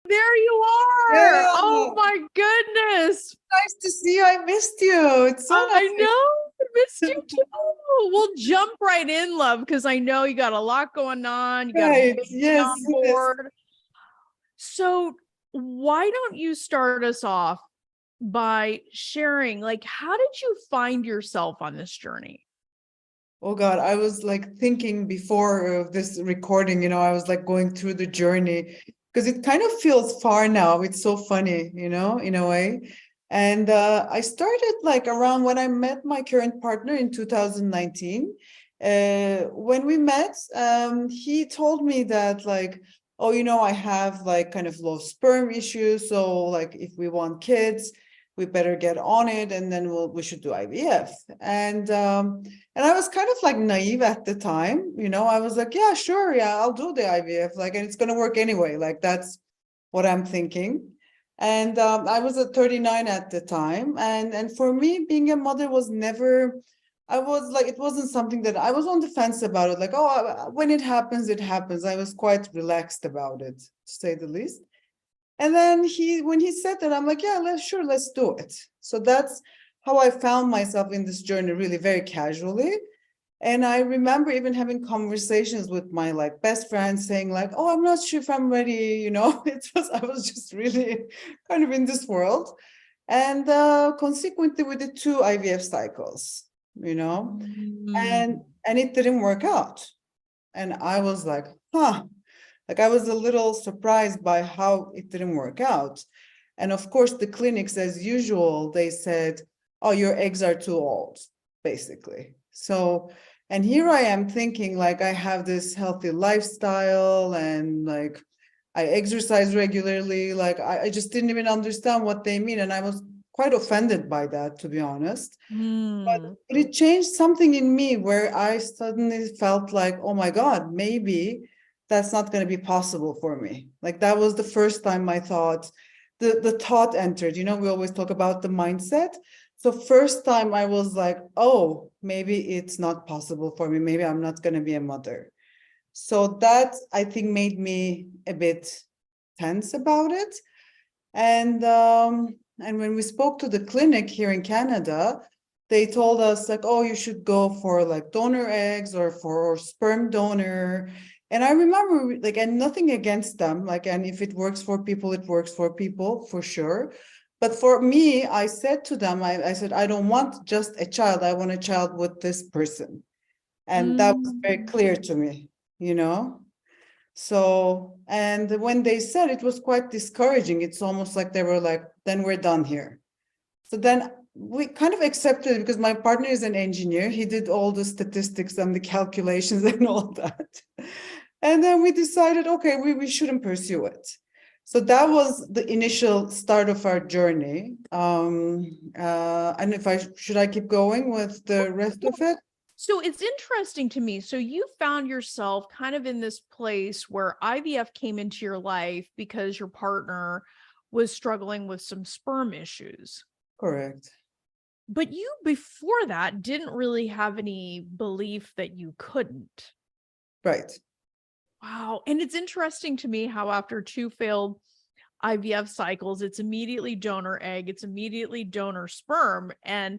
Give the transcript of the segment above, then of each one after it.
there you are. Yeah, Oh my goodness. nice to see you. I missed you. It's so I nice. know. I missed you too. We'll jump right in, love, because I know you got a lot going on. You got a Right. baby Yes, on yes. board. So why don't you start us off by sharing, like, how did you find yourself on this journey? Oh God, I was like thinking before of this recording, I was like going through the journey because it kind of feels far now. It's so funny, in a way. And I started like around when I met my current partner in 2019. When we met, he told me that like, oh, I have like kind of low sperm issues. So like if we want kids, we better get on it, and then we should do IVF. And I was kind of like naive at the time, I was like, yeah, sure, yeah, I'll do the IVF, like, and it's going to work anyway. Like, that's what I'm thinking. And I was at 39 at the time. And for me, being a mother was never, I was like, it wasn't something that I was on the fence about it. Like, oh, when it happens, it happens. I was quite relaxed about it, to say the least. And then when he said that, I'm like, yeah, let's do it. So that's how I found myself in this journey, really very casually. And I remember even having conversations with my like best friend saying like, oh, I'm not sure if I'm ready. I was just really kind of in this world. And consequently, we did 2 IVF cycles, Mm. and it didn't work out. And I was like, huh, like I was a little surprised by how it didn't work out. And of course, the clinics, as usual, they said, oh, your eggs are too old, basically. So, and here I am thinking like I have this healthy lifestyle and like I exercise regularly. Like I just didn't even understand what they mean. And I was quite offended by that, to be honest. Mm. But it changed something in me where I suddenly felt like, oh my God, maybe that's not going to be possible for me. Like that was the first time I thought the thought entered. We always talk about the mindset. So first time I was like, oh, maybe it's not possible for me. Maybe I'm not going to be a mother. So that I think made me a bit tense about it. And when we spoke to the clinic here in Canada, they told us like, oh, you should go for like donor eggs or for sperm donor. And I remember like, and nothing against them, like, and if it works for people, it works for people for sure. But for me, I said to them, I said, I don't want just a child. I want a child with this person. And that was very Mm. clear to me, you know? So, and when they said, it was quite discouraging. It's almost like they were like, then we're done here. So then we kind of accepted it because my partner is an engineer. He did all the statistics and the calculations and all that. And then we decided, okay, we shouldn't pursue it. So that was the initial start of our journey. And if should I keep going with the rest of it? So it's interesting to me. So you found yourself kind of in this place where IVF came into your life because your partner was struggling with some sperm issues. Correct. But you, before that, didn't really have any belief that you couldn't. Right. Wow. And it's interesting to me how after 2 failed IVF cycles, it's immediately donor egg, it's immediately donor sperm. And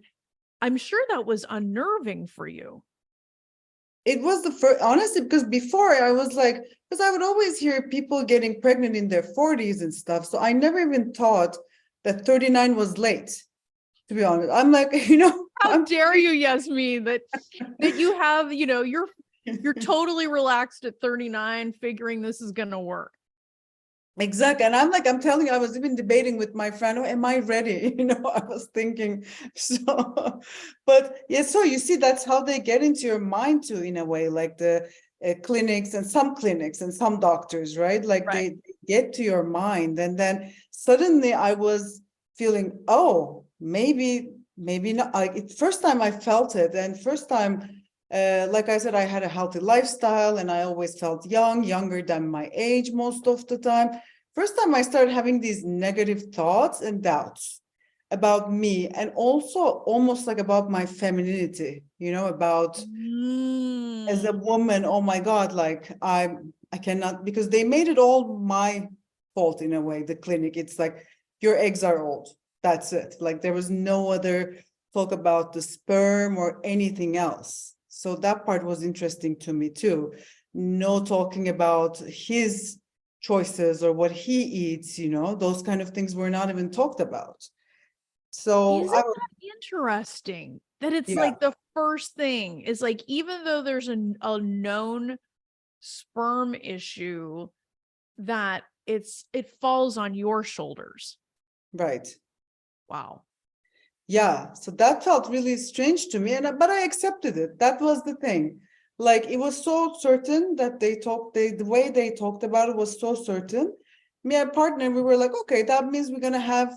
I'm sure that was unnerving for you. It was the first, honestly, because before I was like, because I would always hear people getting pregnant in their 40s and stuff. So I never even thought that 39 was late, to be honest. I'm like, How I'm dare you, Yasemin, that you have, you're totally relaxed at 39, figuring this is gonna work. exactly. And I'm like, I'm telling you, I was even debating with my friend, oh, am I ready? I was thinking. So, but yeah, so you see, that's how they get into your mind too, in a way, like the clinics and some doctors, right? Like Right. they get to your mind. And then suddenly I was feeling, oh, maybe not. Like first time I felt it, and first time, like I said, I had a healthy lifestyle and I always felt younger than my age most of the time. First time I started having these negative thoughts and doubts about me, and also almost like about my femininity, about as a Mm. woman, oh my God, like I cannot, because they made it all my fault in a way, the clinic. It's like, your eggs are old. That's it. Like there was no other talk about the sperm or anything else. So that part was interesting to me too. No talking about his choices or what he eats, those kind of things were not even talked about. So Isn't that interesting that it's yeah, like the first thing is like, even though there's a known sperm issue, that it falls on your shoulders. right. Wow. Yeah, so that felt really strange to me, but I accepted it. That was the thing. Like it was so certain that the way they talked about it was so certain. Me and partner, we were like, okay, that means we're gonna have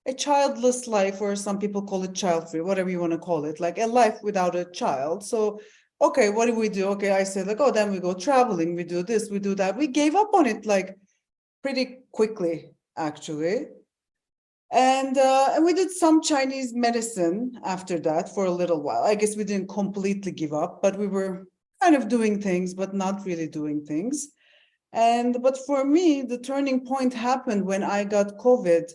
a childless life, or some people call it child-free, whatever you want to call it, like a life without a child. So, okay, what do we do? Okay, I said like, oh, then we go traveling, we do this, we do that. We gave up on it like pretty quickly, actually. And we did some Chinese medicine after that for a little while. I guess we didn't completely give up, but we were kind of doing things, but not really doing things. But for me, the turning point happened when I got COVID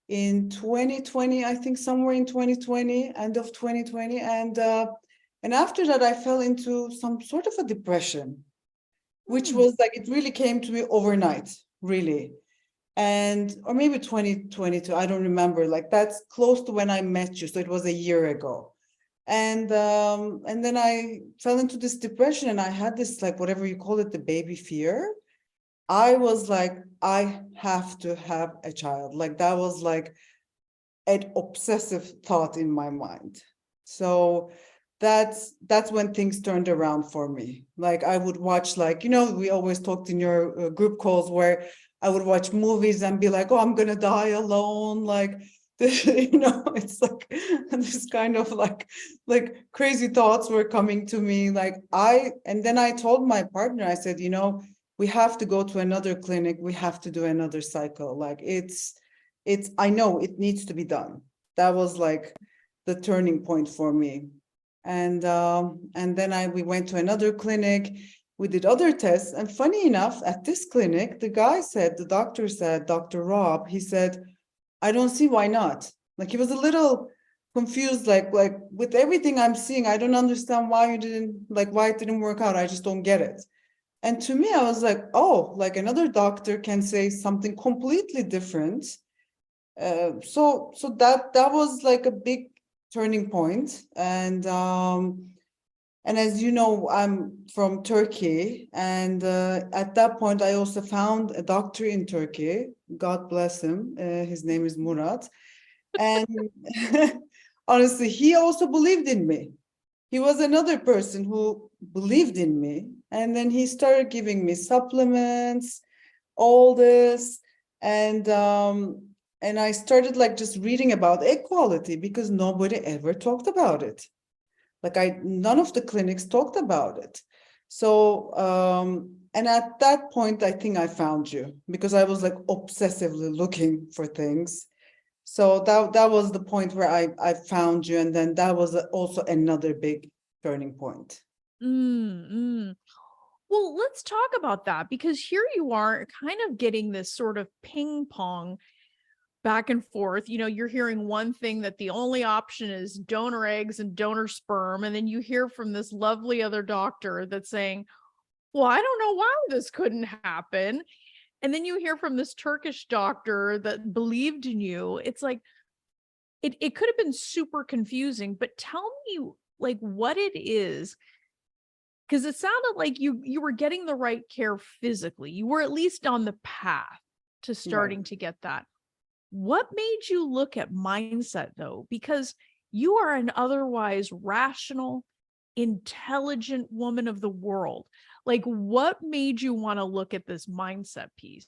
in 2020, I think somewhere in 2020, end of 2020. And after that, I fell into some sort of a depression, which was like, it really came to me overnight, really. Or maybe 2022, I don't remember. Like that's close to when I met you. So it was a year ago. And then I fell into this depression, and I had this, like, whatever you call it, the baby fear. I was like, I have to have a child. Like that was like an obsessive thought in my mind. So that's when things turned around for me. Like I would watch, like, we always talked in your group calls where I would watch movies and be like, oh, I'm gonna die alone. Like it's like this kind of like crazy thoughts were coming to me. And then I told my partner, I said, we have to go to another clinic. We have to do another cycle. Like I know it needs to be done. That was like the turning point for me. And then we went to another clinic. We did other tests. And funny enough, at this clinic, the doctor said, Dr. Rob, he said, I don't see why not. Like he was a little confused, like with everything I'm seeing, I don't understand why it didn't work out. I just don't get it. And to me, I was like, oh, like another doctor can say something completely different. So that was like a big turning point. And as you know, I'm from Turkey, and at that point, I also found a doctor in Turkey. God bless him. His name is Murat, and honestly, he also believed in me. He was another person who believed in me, and then he started giving me supplements, all this, and I started like just reading about egg quality because nobody ever talked about it. None of the clinics talked about it. So, and at that point, I think I found you because I was like obsessively looking for things. So that was the point where I found you. And then that was also another big turning point. Mm-hmm. Well, let's talk about that, because here you are kind of getting this sort of ping pong back and forth. You're hearing one thing, that the only option is donor eggs and donor sperm. And then you hear from this lovely other doctor that's saying, well, I don't know why this couldn't happen. And then you hear from this Turkish doctor that believed in you. It's like, it could have been super confusing, but tell me like what it is. Because it sounded like you were getting the right care physically. You were at least on the path to starting Right. to get that. What made you look at mindset though? Because you are an otherwise rational, intelligent woman of the world. Like, what made you want to look at this mindset piece?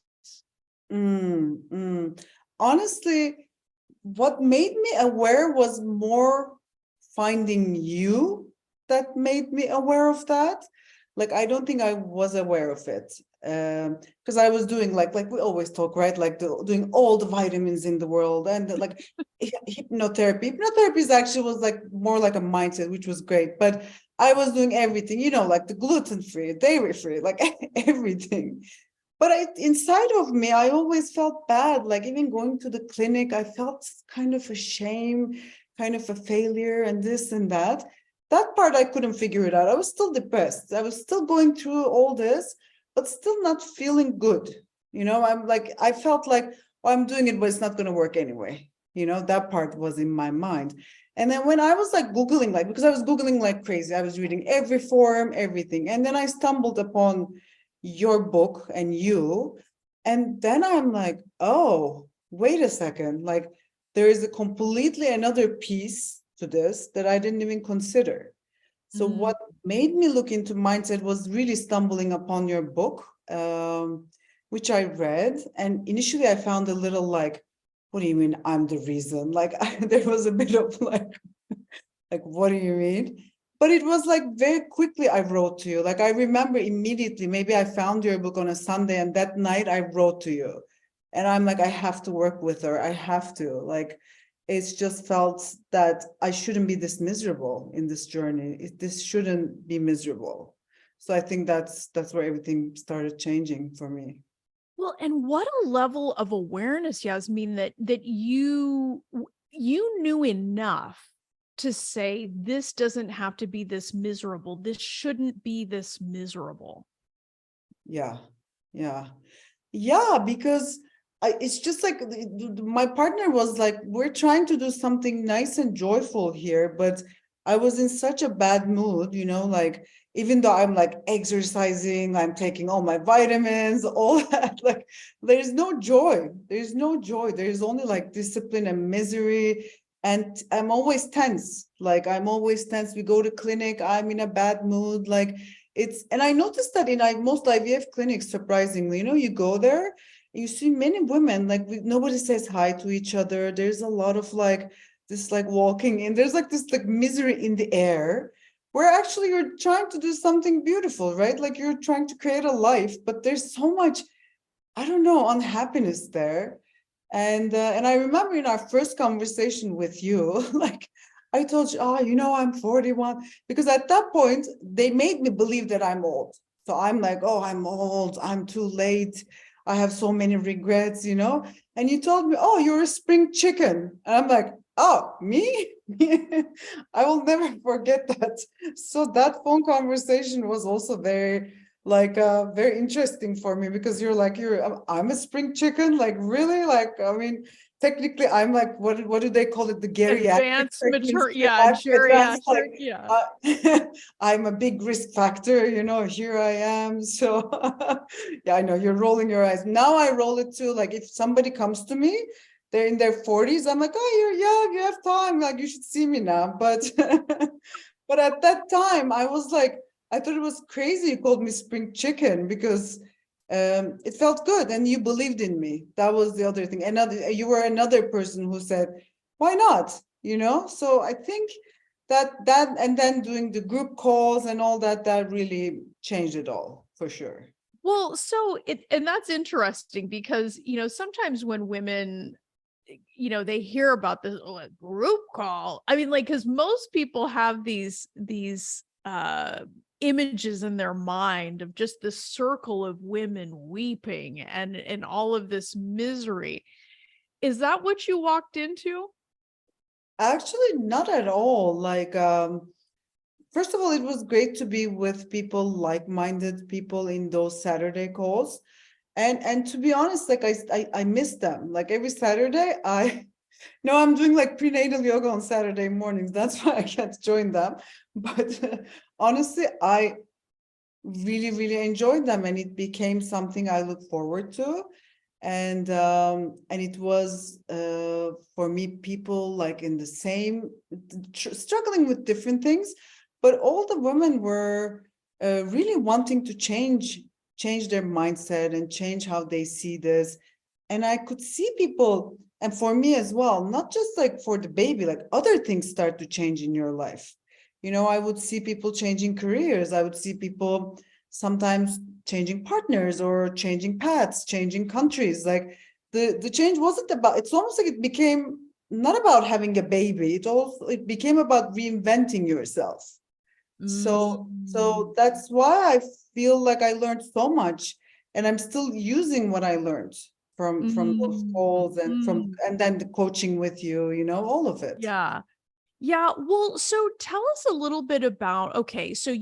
Honestly, what made me aware was more finding you that made me aware of that. Like, I don't think I was aware of it. Because I was doing like we always talk, right? Like doing all the vitamins in the world and like hypnotherapy. Hypnotherapy is actually was like more like a mindset, which was great. But I was doing everything, like the gluten free, dairy free, like everything. but inside of me, I always felt bad. Like even going to the clinic, I felt kind of a shame, kind of a failure, and this and that. That part I couldn't figure it out. I was still depressed. I was still going through all this, but still not feeling good. I'm like, I felt like, oh, I'm doing it, but it's not going to work anyway. That part was in my mind. And then when I was like Googling, like, because I was Googling like crazy, I was reading every forum, everything. And then I stumbled upon your book and you. And then I'm like, oh, wait a second. Like, there is a completely another piece to this that I didn't even consider. So what made me look into mindset was really stumbling upon your book, which I read. And initially I found a little like, what do you mean I'm the reason? Like there was a bit of like, what do you mean? But it was like very quickly I wrote to you. Like I remember immediately, maybe I found your book on a Sunday and that night I wrote to you. And I'm like, I have to work with her. I have to. Like, it's just felt that I shouldn't be this miserable in this journey. This shouldn't be miserable. So I think that's where everything started changing for me. Well, and what a level of awareness, Yasmin, that you knew enough to say this doesn't have to be this miserable. This shouldn't be this miserable. Yeah. Yeah. Yeah, because it's just like my partner was like, we're trying to do something nice and joyful here, but I was in such a bad mood, like even though I'm like exercising, I'm taking all my vitamins, all that, like there's no joy. There's no joy. There's only like discipline and misery. And I'm always tense. Like I'm always tense. We go to clinic, I'm in a bad mood. Like and I noticed that in most IVF clinics, surprisingly, you go there, you see many women, like nobody says hi to each other. There's a lot of like this, like walking in, there's like this like misery in the air, where actually you're trying to do something beautiful, right? Like you're trying to create a life, but there's so much, I don't know, unhappiness there. And I remember in our first conversation with you, like I told you, oh, I'm 41, because at that point they made me believe that I'm old. So I'm like, oh, I'm old, I'm too late, I have so many regrets. And you told me, oh, you're a spring chicken. And I'm like, oh, me? I will never forget that. So that phone conversation was also very interesting for me, because you're like, I'm a spring chicken, like really, like I mean, technically I'm like, what do they call it, the geriatric Advanced mature, pregnancy, yeah, advanced, geriatric, like yeah. I'm a big risk factor, here I am. So yeah, I know you're rolling your eyes now. I roll it too. Like if somebody comes to me, they're in their 40s, I'm like, oh, you're young, you have time, like you should see me now. But but at that time I was like, I thought it was crazy you called me spring chicken, because it felt good and you believed in me. That was the other thing. You were another person who said, why not? So I think that and then doing the group calls and all that really changed it all for sure. Well, and that's interesting because, sometimes when women, they hear about this group call. I mean, like, because most people have these images in their mind of just the circle of women weeping and all of this misery. Is that what you walked into? Actually, not at all. Like, first of all, it was great to be with people, like-minded people in those Saturday calls. And to be honest, like I miss them. Like every Saturday, no, I'm doing like prenatal yoga on Saturday mornings. That's why I can't join them. But honestly, I really, really enjoyed them, and it became something I look forward to. And it was for me, people like in the same, struggling with different things, but all the women were really wanting to change their mindset and change how they see this. And I could see people, and for me as well, not just like for the baby, like other things start to change in your life. I would see people changing careers. I would see people sometimes changing partners or changing paths, changing countries. Like the change wasn't about, it's almost like it became not about having a baby. It became about reinventing yourself. So Mm. that's why I feel like I learned so much and I'm still using what I learned from those Mm, calls and mm, and then the coaching with you, all of it. yeah. Yeah. Well, so tell us a little bit about, okay, so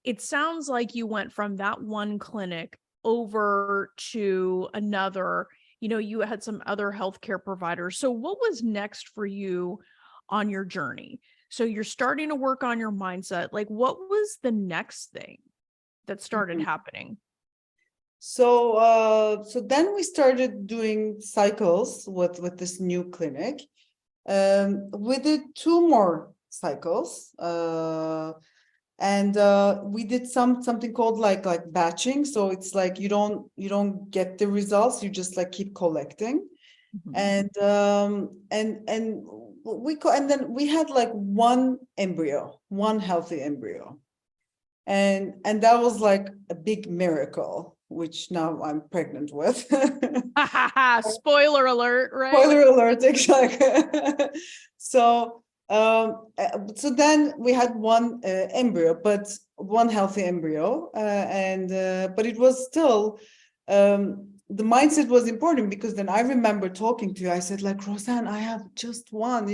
it sounds like you went from that one clinic over to another, you had some other healthcare providers. So what was next for you on your journey? So you're starting to work on your mindset. Like, what was the next thing that started Mhm. happening? So then we started doing cycles with this new clinic. We did 2 more cycles, and we did something called like batching. So it's like you don't get the results, you just like keep collecting. Mhm. And and then we had like one embryo, one healthy embryo, and that was like a big miracle, which now I'm pregnant with. Spoiler alert, right? Spoiler alert, exactly. So, so then we had one embryo, but one healthy embryo, and but it was still the mindset was important, because then I remember talking to you. I said, like, Roseanne, I have just one,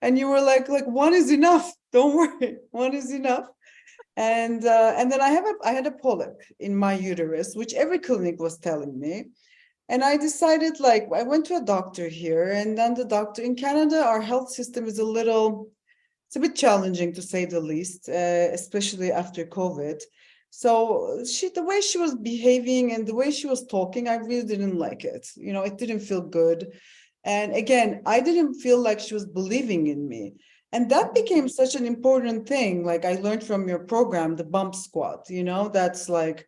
and you were like one is enough. Don't worry, one is enough. And then I had a polyp in my uterus, which every clinic was telling me. And I decided, like, I went to a doctor here, and then the doctor in Canada, our health system is it's a bit challenging, to say the least, especially after COVID. So the way she was behaving and the way she was talking, I really didn't like it. It didn't feel good. And again, I didn't feel like she was believing in me. And that became such an important thing. Like, I learned from your program, the bump squat, that's like,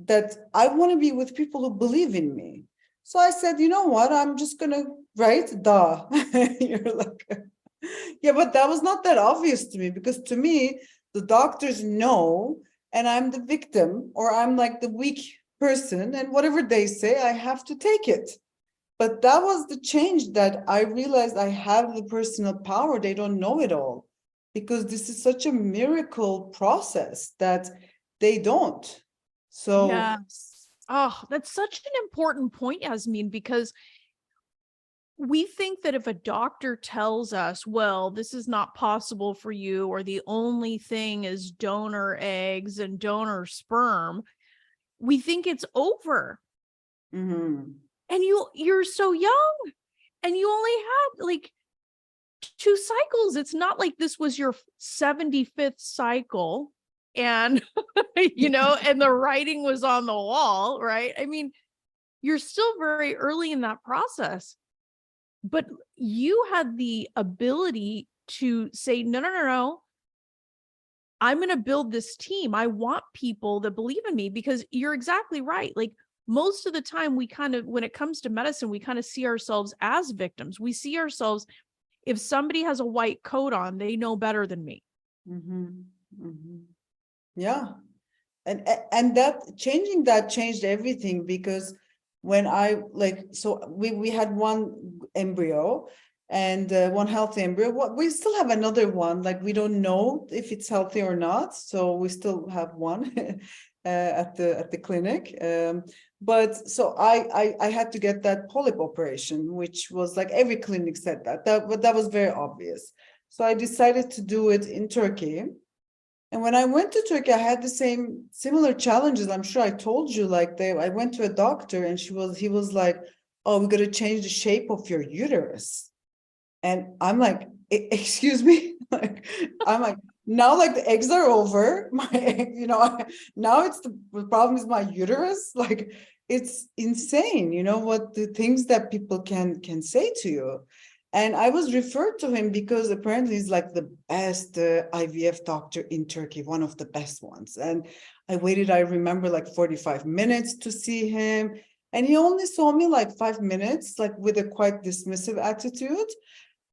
that I want to be with people who believe in me. So I said, you know what? I'm just gonna write duh. You're like, yeah, but that was not that obvious to me, because to me, the doctors know, and I'm the victim, or I'm like the weak person, and whatever they say, I have to take it. But that was the change, that I realized I have the personal power. They don't know it all, because this is such a miracle process that they don't. So, Yes. Oh, that's such an important point, Yasmin, because we think that if a doctor tells us, well, this is not possible for you, or the only thing is donor eggs and donor sperm, we think it's over. mhm. And you're so young, and you only had like 2 cycles. It's not like this was your 75th cycle, and and the writing was on the wall, right? I mean, you're still very early in that process, but you had the ability to say, no, no, no, no. I'm going to build this team. I want people that believe in me, because you're exactly right. Like, most of the time, when it comes to medicine, we kind of see ourselves as victims. We see ourselves, if somebody has a white coat on, they know better than me. Mhm. Mhm. Yeah. And that changed everything, because when I like, so we had one embryo, and one healthy embryo. What, we still have another one, like, we don't know if it's healthy or not, so we still have one at the clinic. But so I had to get that polyp operation, which was like, every clinic said but that was very obvious. So I decided to do it in Turkey. And when I went to Turkey, I had the similar challenges. I'm sure I told you, like, I went to a doctor, and he was like, "Oh, we got to change the shape of your uterus." And I'm like, Excuse me?" Like, I'm like, now, like, the eggs are over. Now it's the problem is my uterus. Like, it's insane, what the things that people can say to you. And I was referred to him because apparently he's like the best IVF doctor in Turkey, one of the best ones. And I waited, I remember, like 45 minutes to see him. And he only saw me like 5 minutes, like, with a quite dismissive attitude.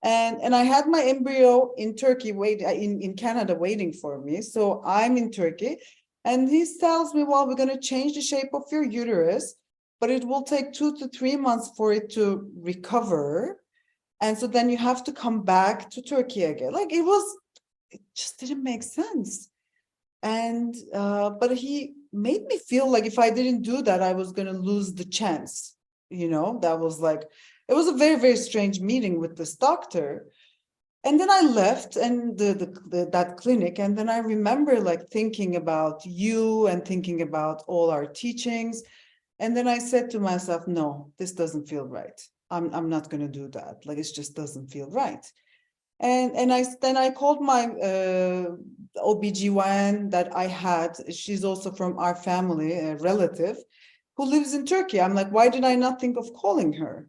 And I had my embryo in Turkey, in Canada, waiting for me. So I'm in Turkey, and he tells me, well, we're going to change the shape of your uterus, but it will take 2 to 3 months for it to recover. And so then you have to come back to Turkey again. Like, it just didn't make sense. And but made me feel like if I didn't do that, I was going to lose the chance. That was like, it was a very, very strange meeting with this doctor. And then I left and that clinic. And then I remember like thinking about you and thinking about all our teachings. And then I said to myself, no, this doesn't feel right. I'm not going to do that. Like, it just doesn't feel right. And I called my OBGYN that I had. She's also from our family, a relative who lives in Turkey. I'm like, why did I not think of calling her?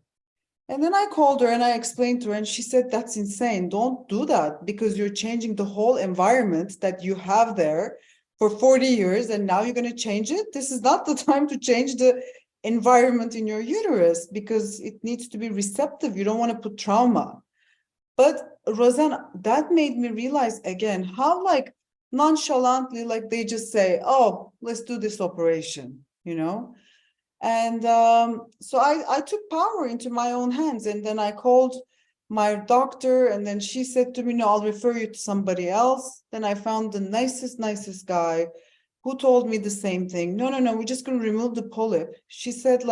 And then I called her and I explained to her, and she said, that's insane. Don't do that, because you're changing the whole environment that you have there for 40 years, and now you're going to change it. This is not the time to change the environment in your uterus, because it needs to be receptive. You don't want to put trauma. But Rosanna, that made me realize again how like nonchalantly, like they just say, oh, let's do this operation, And so I took power into my own hands, and then I called my doctor, and then she said to me, no, I'll refer you to somebody else. Then I found the nicest guy who told me the same thing. No, we're just going to remove the polyp. She said,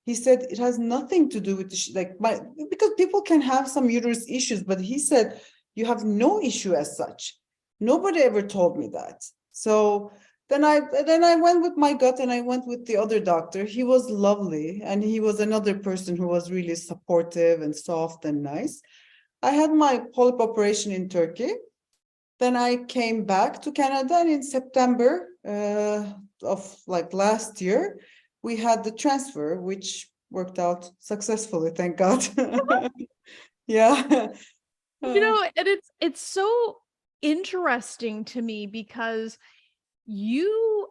he said, it has nothing to do with because people can have some uterus issues, but he said, you have no issue as such. Nobody ever told me that. So then I went with my gut, and I went with the other doctor. He was lovely, and he was another person who was really supportive and soft and nice. I had my polyp operation in Turkey. Then I came back to Canada, and in September of like last year, we had the transfer, which worked out successfully, thank God. Yeah. And it's so interesting to me because you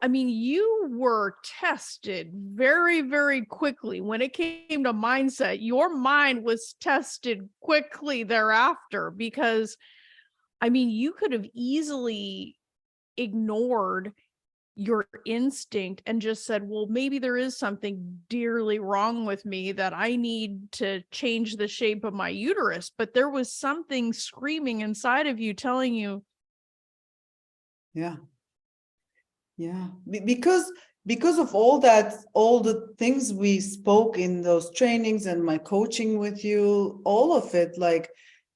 were tested very, very quickly. When it came to mindset, your mind was tested quickly thereafter, because you could have easily ignored your instinct and just said, well, maybe there is something dearly wrong with me that I need to change the shape of my uterus. But there was something screaming inside of you telling you, Yeah. Because of all the things we spoke in those trainings and my coaching with you, all of it, like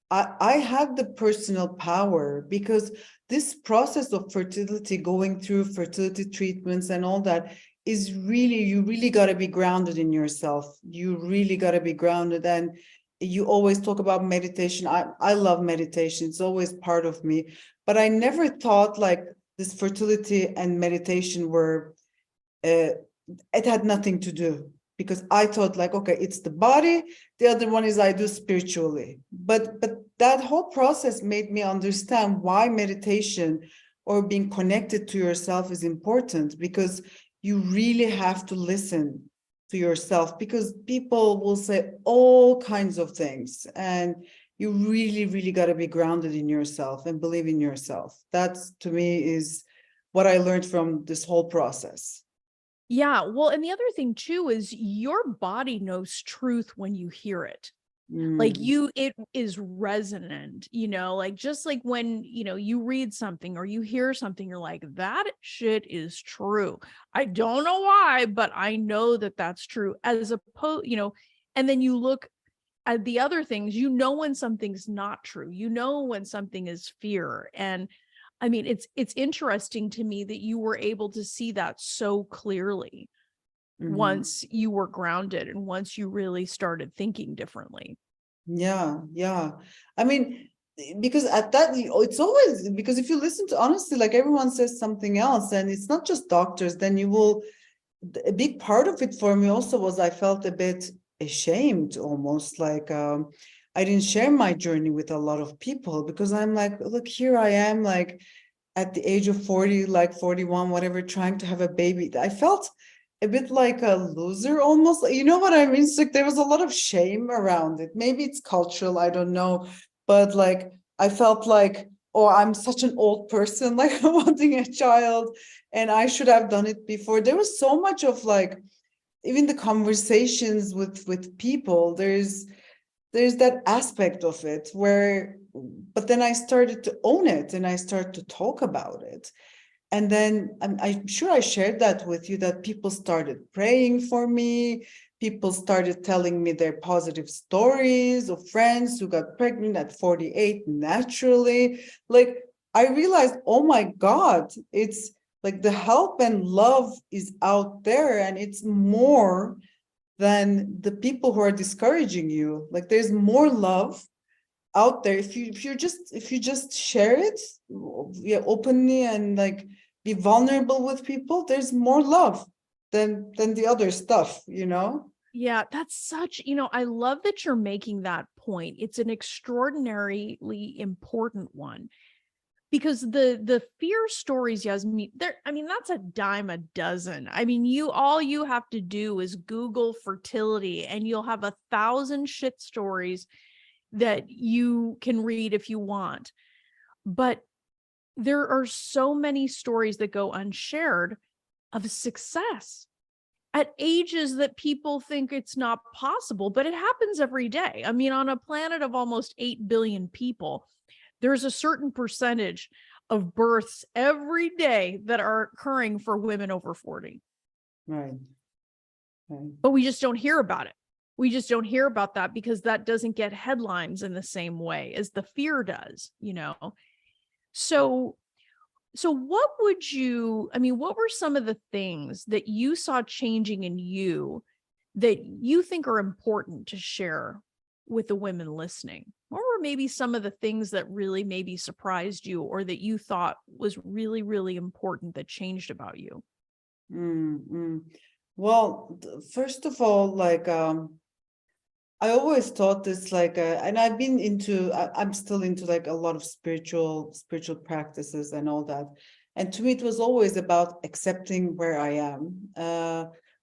I had the personal power, because this process of fertility, going through fertility treatments and all that, is really, you really got to be grounded in yourself. You really got to be grounded. And you always talk about meditation. I love meditation. It's always part of me. But I never thought like this fertility and meditation were, it had nothing to do, because I thought like, okay, it's the body. The other one is I do spiritually. But that whole process made me understand why meditation or being connected to yourself is important, because you really have to listen to yourself, because people will say all kinds of things, and you really, really got to be grounded in yourself and believe in yourself. That's, to me, is what I learned from this whole process. yeah, well, and the other thing too is your body knows truth when you hear it. Like it is resonant, like just like when, you read something or you hear something, you're like, that shit is true. I don't know why, but I know that that's true, as opposed, and then you look at the other things, when something's not true, when something is fear. And it's interesting to me that you were able to see that so clearly once you were grounded and once you really started thinking differently. Yeah. Because at that, it's always, because if you listen to, honestly, like everyone says something else, and it's not just doctors, then you will, a big part of it for me also was I felt a bit ashamed, almost like I didn't share my journey with a lot of people, because I'm like, look, here I am, like at the age of 40, like 41, whatever, trying to have a baby. I felt a bit like a loser almost. You know what I mean? It's like there was a lot of shame around it. Maybe it's cultural, I don't know. But like I felt like, oh, I'm such an old person, like wanting a child, and I should have done it before. There was so much of like, even the conversations with people, there's that aspect of it where, but then I started to own it and I started to talk about it. And then I'm sure I shared that with you, that people started praying for me. People started telling me their positive stories of friends who got pregnant at 48 naturally. Like, I realized, oh my God, it's like the help and love is out there, and it's more than the people who are discouraging you. Like, there's more love out there if you just share it, yeah, openly, and like be vulnerable with people. There's more love than the other stuff, you know. Yeah, that's such, I love that you're making that point. It's an extraordinarily important one because the fear stories, Yasmin, that's a dime a dozen. I mean, all you have to do is Google fertility and you'll have 1,000 shit stories that you can read if you want. But there are so many stories that go unshared of success at ages that people think it's not possible, but it happens every day. I mean, on a planet of almost 8 billion people, there's a certain percentage of births every day that are occurring for women over 40. Right. Right. But we just don't hear about it. We just don't hear about that because that doesn't get headlines in the same way as the fear does, So what were some of the things that you saw changing in you that you think are important to share with the women listening? What were maybe some of the things that really maybe surprised you or that you thought was really, really important that changed about you? Well, first of all, like, I always thought this, like, and I'm still into like a lot of spiritual practices and all that. And to me, it was always about accepting where I am.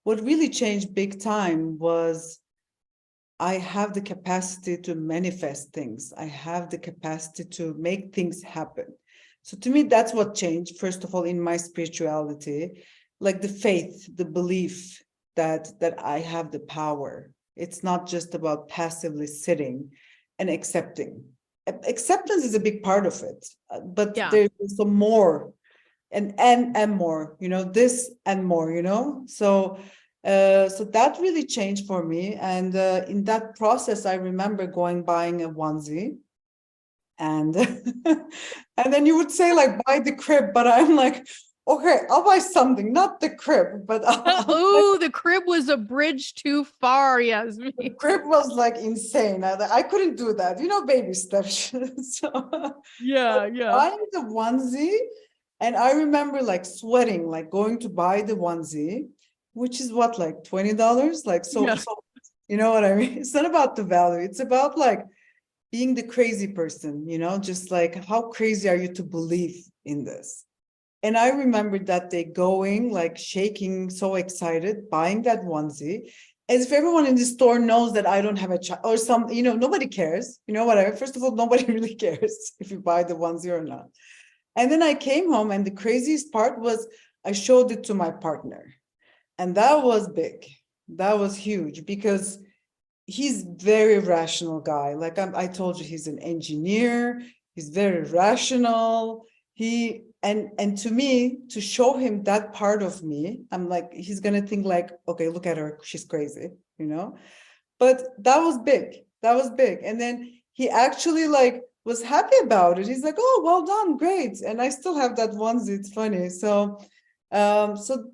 What really changed big time was I have the capacity to manifest things. I have the capacity to make things happen. So to me, that's what changed, first of all, in my spirituality, like the faith, the belief that I have the power. It's not just about passively sitting and accepting. Acceptance is a big part of it, but Yeah. there's also more, and more, this and more, so that really changed for me. And in that process, I remember buying a onesie, and and then you would say like buy the crib, but I'm like, okay, I'll buy something, not the crib, but Oh, the crib was a bridge too far, the Yasmin. crib was like insane. I couldn't do that, baby steps. So, Yeah, but yeah, buying the onesie, and I remember like sweating, like going to buy the onesie, which is what, like $20, like so, yeah. so, you know what I mean? It's not about the value. It's about like being the crazy person, just like how crazy are you to believe in this? And I remember that day going, like shaking, so excited, buying that onesie, as if everyone in the store knows that I don't have a child or nobody cares, whatever. First of all, nobody really cares if you buy the onesie or not. And then I came home, and the craziest part was I showed it to my partner. And that was big. That was huge because he's very rational guy. Like I told you, he's an engineer. He's very rational. And to me, to show him that part of me, I'm like, he's gonna think like, okay, look at her, she's crazy, But that was big. That was big. And then he actually like was happy about it. He's like, oh, well done, great. And I still have that onesie. It's funny. So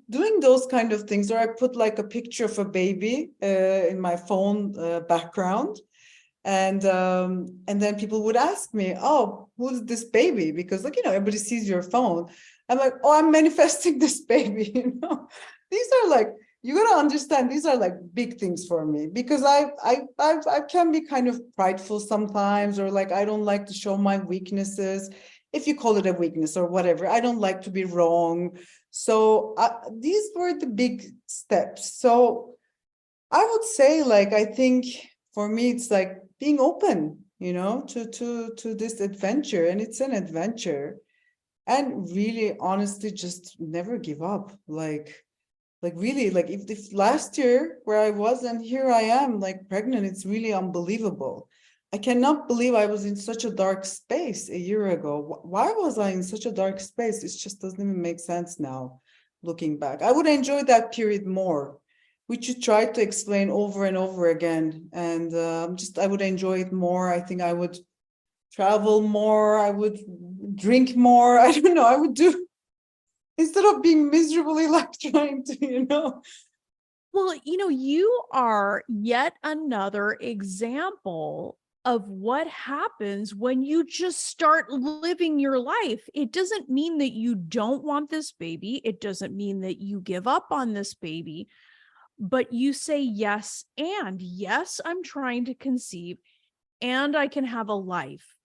doing those kind of things, or I put like a picture of a baby in my phone background, and then people would ask me, oh, who's this baby? Because like, everybody sees your phone. I'm like, oh, I'm manifesting this baby. These are like, you gotta understand, these are like big things for me, because I can be kind of prideful sometimes, or like I don't like to show my weaknesses, if you call it a weakness or whatever. I don't like to be wrong. So these were the big steps. So I would say, like, I think for me, it's like being open, to this adventure, and it's an adventure, and really, honestly, just never give up. Like really, like if last year where I was and here I am, like pregnant, it's really unbelievable. I cannot believe I was in such a dark space a year ago. Why was I in such a dark space? It just doesn't even make sense now, looking back. I would enjoy that period more, which you tried to explain over and over again. And I would enjoy it more. I think I would travel more. I would drink more. I don't know. I would do, instead of being miserably like trying to. Well, you are yet another example of what happens when you just start living your life. It doesn't mean that you don't want this baby. It doesn't mean that you give up on this baby, but you say yes, and yes, I'm trying to conceive and I can have a life.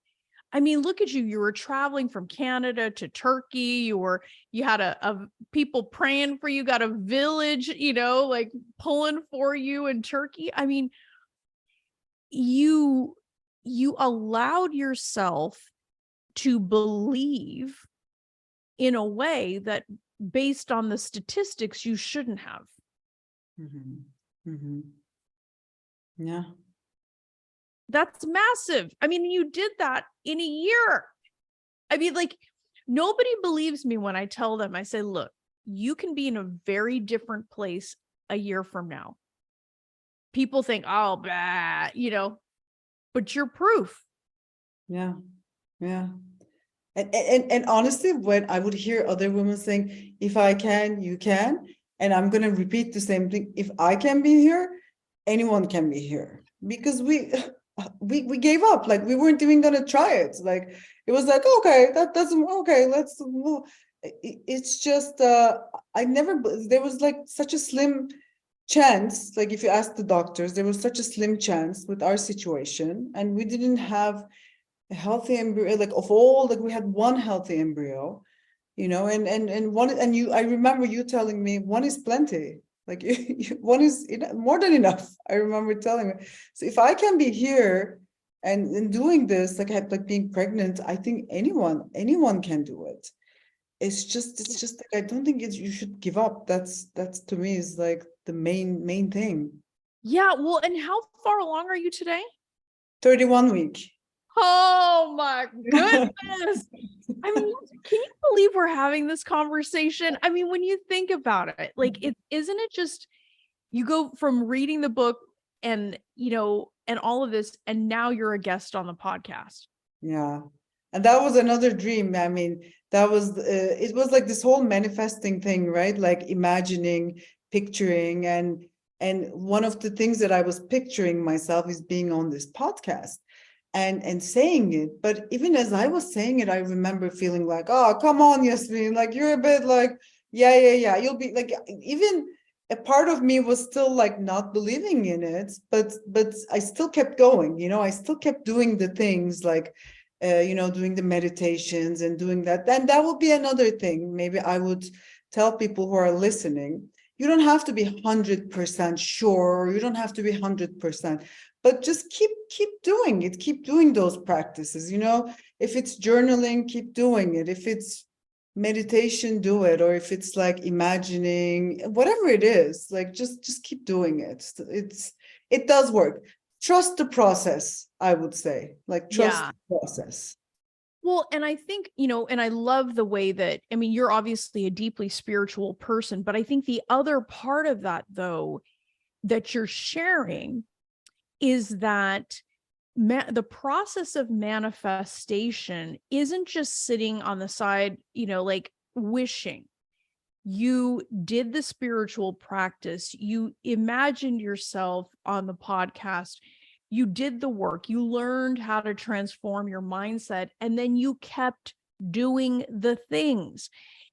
I mean, look at you. You were traveling from Canada to Turkey. You had a people praying for you, got a village, like pulling for you in Turkey. I mean, you allowed yourself to believe in a way that, based on the statistics, you shouldn't have. Yeah. That's massive. I mean, you did that in a year. I mean, like, nobody believes me when I tell them, I say, look, you can be in a very different place a year from now. People think, oh, blah, but you're proof. Yeah. Yeah. And honestly, when I would hear other women saying, if I can, you can. And I'm going to repeat the same thing. If I can be here, anyone can be here. Because we gave up. Like, we weren't even going to try it. Like, it was like, okay, that doesn't, okay, let's move. It's just, there was like such a slim chance. Like, if you ask the doctors, there was such a slim chance with our situation. And we didn't have a healthy embryo, like of all, like we had one healthy embryo, and one, and I remember you telling me one is plenty, like one is more than enough. I remember telling me. So if I can be here and doing this, like being pregnant, I think anyone can do it. It's just like, I don't think you should give up. That's to me is like the main thing. Yeah. Well, and how far along are you today? 31 week. Oh my goodness. I mean, can you believe we're having this conversation? I mean, when you think about it, like, isn't it just, you go from reading the book and, and all of this, and now you're a guest on the podcast. Yeah. And that was another dream. I mean, that was, it was like this whole manifesting thing, right? Like imagining, picturing, and one of the things that I was picturing myself is being on this podcast and saying it. But even as I was saying it, I remember feeling like, oh, come on, Yasemin, like you're a bit like, yeah. You'll be like, even a part of me was still like not believing in it, but I still kept going, I still kept doing the things like, doing the meditations and doing that. Then that would be another thing. Maybe I would tell people who are listening, you don't have to be 100% sure, or you don't have to be 100%. But just keep doing it, keep doing those practices. If it's journaling, keep doing it. If it's meditation, do it. Or if it's like imagining, whatever it is, like just keep doing it. It does work. Trust the process, I would say. Like, trust the process. Well, and I think, and I love the way that, I mean, you're obviously a deeply spiritual person, but I think the other part of that, though, that you're sharing is that the process of manifestation isn't just sitting on the side, like wishing. You did the spiritual practice. You imagined yourself on the podcast. You did the work. You learned how to transform your mindset, and then you kept doing the things.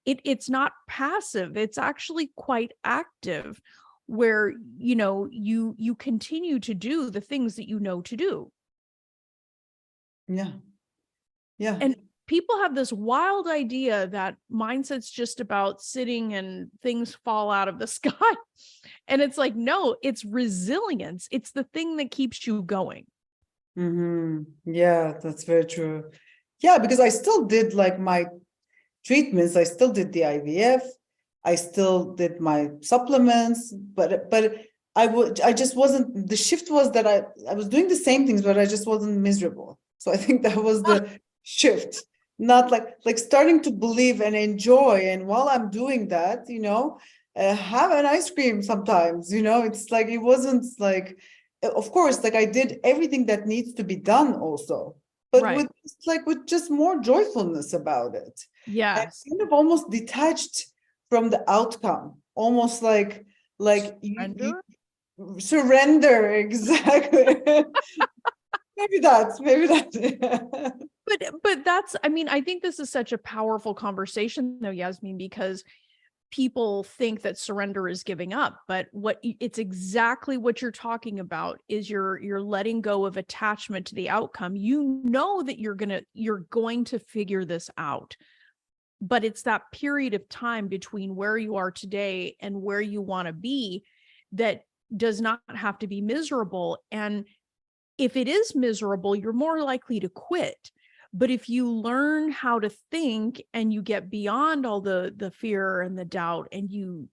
It's not passive. It's actually quite active, where you continue to do the things that you know to do. Yeah. And people have this wild idea that mindset's just about sitting and things fall out of the sky. And it's like, no, it's resilience. It's the thing that keeps you going. Yeah, that's very true. Yeah, because I still did like my treatments. I still did the IVF. I still did my supplements, but I just wasn't, the shift was that I was doing the same things, but I just wasn't miserable. So I think that was the shift, not like starting to believe and enjoy. And while I'm doing that, have an ice cream sometimes, it's like, it wasn't like, of course, like I did everything that needs to be done also, but Right. with just more joyfulness about it. And Yes. kind of almost detached from the outcome, almost like you Surrender. surrender, exactly. maybe that's But that's, I mean, I think this is such a powerful conversation though, Yasmin, because people think that surrender is giving up, but it's exactly what you're talking about is you're letting go of attachment to the outcome. You know that you're going to figure this out, but it's that period of time between where you are today and where you want to be that does not have to be miserable. And if it is miserable, you're more likely to quit. But if you learn how to think and you get beyond all the fear and the doubt and you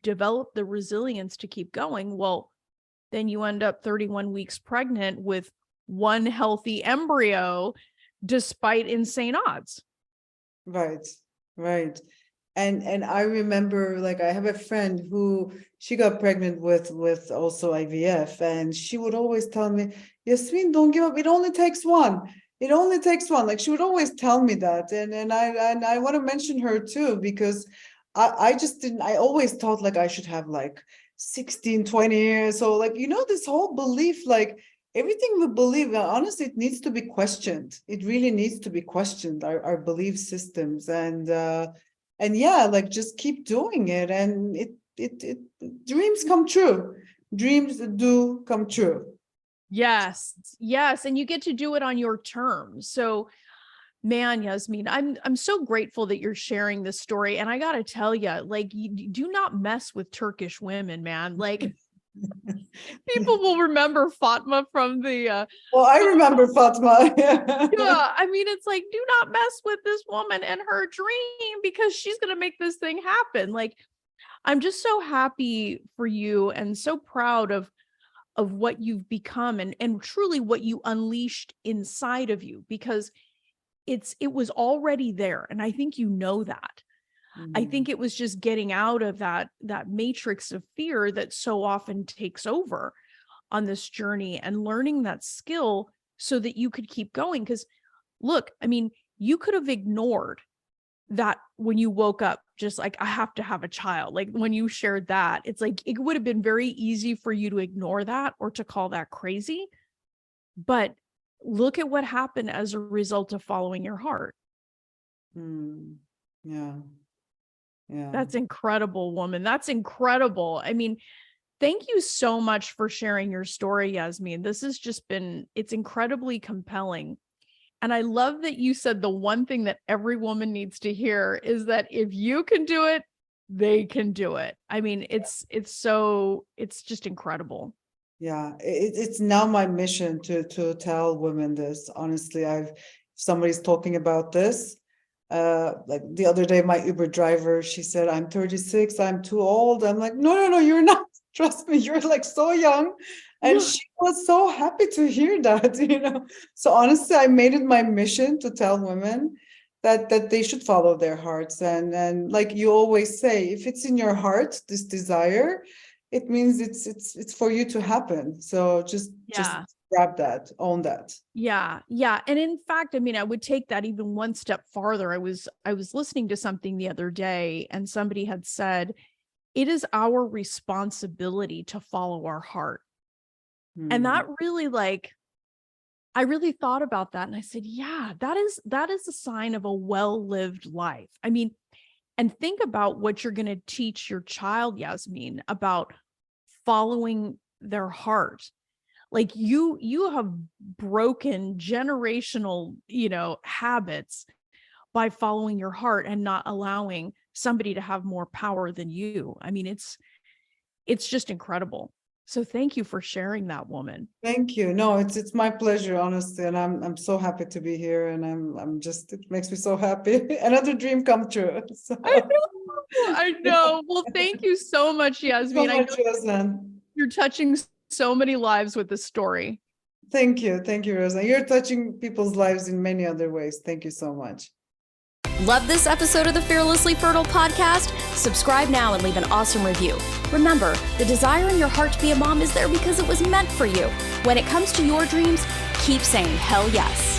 develop the resilience to keep going, well, then you end up 31 weeks pregnant with one healthy embryo despite insane odds. right, right. And I remember, like, I have a friend who she got pregnant with also IVF, and she would always tell me, Yasmin, don't give up, it only takes one. It only takes one. Like, she would always tell me that. And I want to mention her too, because I just didn't, I always thought like I should have like 16, 20 years. So like, this whole belief, like everything we believe, honestly, it needs to be questioned. It really needs to be questioned, our belief systems. And yeah, like just keep doing it, and it dreams come true. Dreams do come true. Yes. Yes. And you get to do it on your terms. So man, Yasmin, I'm so grateful that you're sharing this story. And I gotta tell you, like, you do not mess with Turkish women, man. Like, people will remember Fatma from the Well, I remember Fatma. yeah, I mean, it's like, do not mess with this woman and her dream because she's gonna make this thing happen. Like, I'm just so happy for you and so proud of what you've become and truly what you unleashed inside of you, because it was already there. And I think you know that. I Mhm. think it was just getting out of that matrix of fear that so often takes over on this journey and learning that skill so that you could keep going. Because look, I mean, you could have ignored that when you woke up, just like, I have to have a child. Like when you shared that, it's like, it would have been very easy for you to ignore that or to call that crazy. But look at what happened as a result of following your heart. Mm. Yeah, yeah. That's incredible, woman. That's incredible. I mean, thank you so much for sharing your story, Yasmin. This has just been, it's incredibly compelling. And I love that you said the one thing that every woman needs to hear is that if you can do it, they can do it. I mean, it's just incredible. Yeah, it's now my mission to tell women this. Honestly, if somebody's talking about this, like the other day, my Uber driver, she said, I'm 36, I'm too old. I'm like, no, no, no, you're not. Trust me, you're like so young. And she was so happy to hear that. So honestly, I made it my mission to tell women that they should follow their hearts. And like you always say, if it's in your heart, this desire, it means it's for you to happen. So just Yeah. grab that, own that. Yeah. Yeah. And in fact, I mean, I would take that even one step farther. I was listening to something the other day and somebody had said, it is our responsibility to follow our heart. And Hmm. that really, like, I really thought about that and I said, yeah, that is a sign of a well-lived life. I mean, and think about what you're going to teach your child, Yasmin, about following their heart. Like you have broken generational, habits by following your heart and not allowing somebody to have more power than you. I mean, it's just incredible. So thank you for sharing that, woman. Thank you. No, it's my pleasure, honestly, and I'm so happy to be here, and I'm just, it makes me so happy. Another dream come true. So I know. I know. Well, thank you so much, thank you so Yasmin. I know much, Roseanne. you're You're touching so many lives with this story. Thank you. Thank you, Rosa. You're touching people's lives in many other ways. Thank you so much. Love this episode of the Fearlessly Fertile podcast? Subscribe now and leave an awesome review. Remember, the desire in your heart to be a mom is there because it was meant for you. When it comes to your dreams, keep saying hell yes.